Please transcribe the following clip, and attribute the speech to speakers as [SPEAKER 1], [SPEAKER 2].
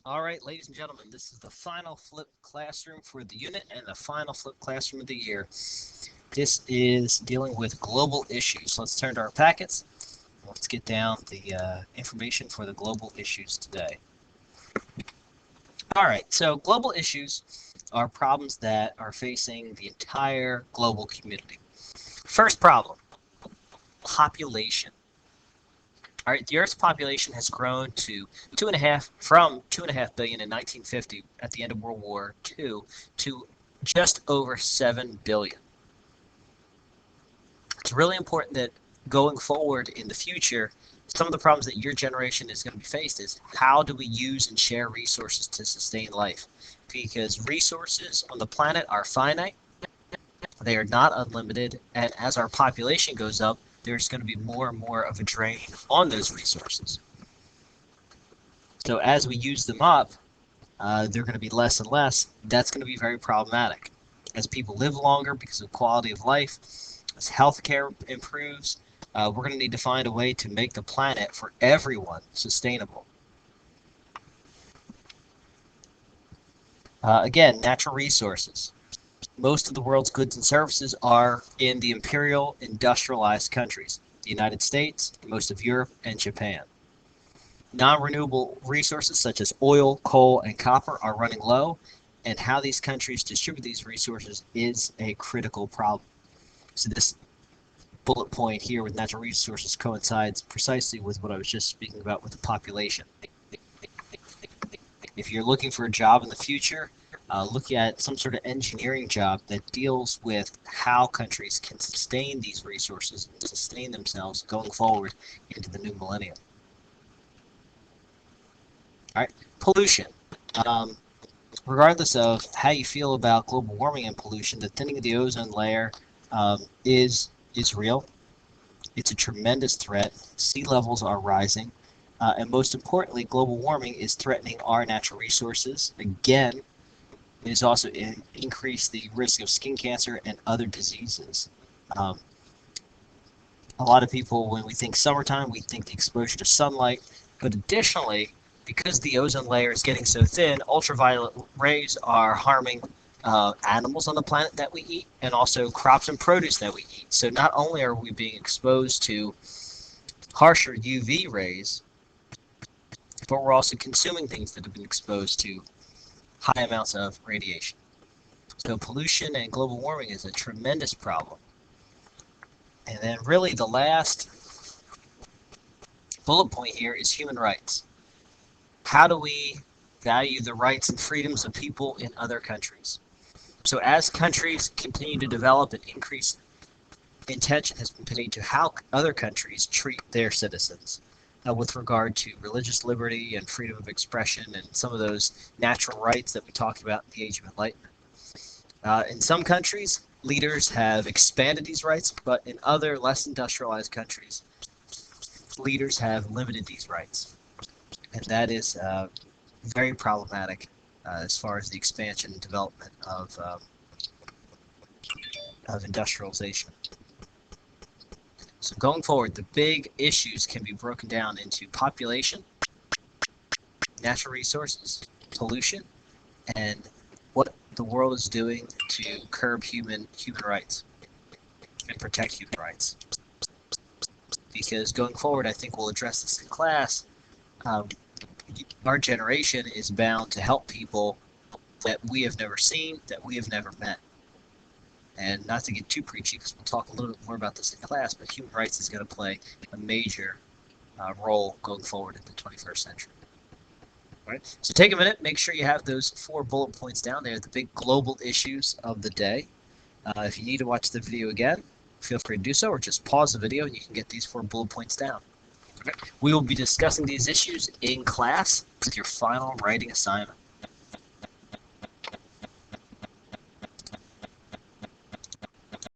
[SPEAKER 1] All right, ladies and gentlemen, this is the final flip classroom for the unit and the final flip classroom of the year. This is dealing with global issues. Let's turn to our packets. Let's get down the information for the global issues today. All right, so global issues are problems that are facing the entire global community. First problem, population. All right, the Earth's population has grown to 2.5 billion in 1950 at the end of World War II to just over 7 billion. It's really important that going forward in the future, some of the problems that your generation is going to be faced is how do we use and share resources to sustain life? Because resources on the planet are finite, they are not unlimited, and as our population goes up, there's going to be more and more of a drain on those resources. So as we use them up, they're going to be less and less. That's going to be very problematic. As people live longer because of quality of life, as healthcare improves, we're going to need to find a way to make the planet for everyone sustainable. Again, natural resources. Most of the world's goods and services are in the imperial industrialized countries, the United States, most of Europe, and Japan. Non-renewable resources such as oil, coal, and copper are running low, and how these countries distribute these resources is a critical problem. So this bullet point here with natural resources coincides precisely with what I was just speaking about with the population. If you're looking for a job in the future, look at some sort of engineering job that deals with how countries can sustain these resources and sustain themselves going forward into the new millennium. All right, pollution. Regardless of how you feel about global warming and pollution, the thinning of the ozone layer is real. It's a tremendous threat. Sea levels are rising. And most importantly, global warming is threatening our natural resources. Again, it has also increased the risk of skin cancer and other diseases. A lot of people, when we think summertime, we think the exposure to sunlight. But additionally, because the ozone layer is getting so thin, ultraviolet rays are harming animals on the planet that we eat, and also crops and produce that we eat. So not only are we being exposed to harsher UV rays, but we're also consuming things that have been exposed to high amounts of radiation. So pollution and global warming is a tremendous problem. And then really the last bullet point here is human rights. How do we value the rights and freedoms of people in other countries? So as countries continue to develop and increase, attention has been paid to how other countries treat their citizens with regard to religious liberty and freedom of expression and some of those natural rights that we talked about in the Age of Enlightenment. In some countries, leaders have expanded these rights, but in other less industrialized countries, leaders have limited these rights. And that is very problematic as far as the expansion and development of industrialization. So going forward, the big issues can be broken down into population, natural resources, pollution, and what the world is doing to curb human rights and protect human rights. Because going forward, I think we'll address this in class. Our generation is bound to help people that we have never seen, that we have never met. And not to get too preachy, because we'll talk a little bit more about this in class, but human rights is going to play a major role going forward in the 21st century. All right. So take a minute, make sure you have those 4 bullet points down there, the big global issues of the day. If you need to watch the video again, feel free to do so, or just pause the video and you can get these 4 bullet points down. Okay. We will be discussing these issues in class with your final writing assignment.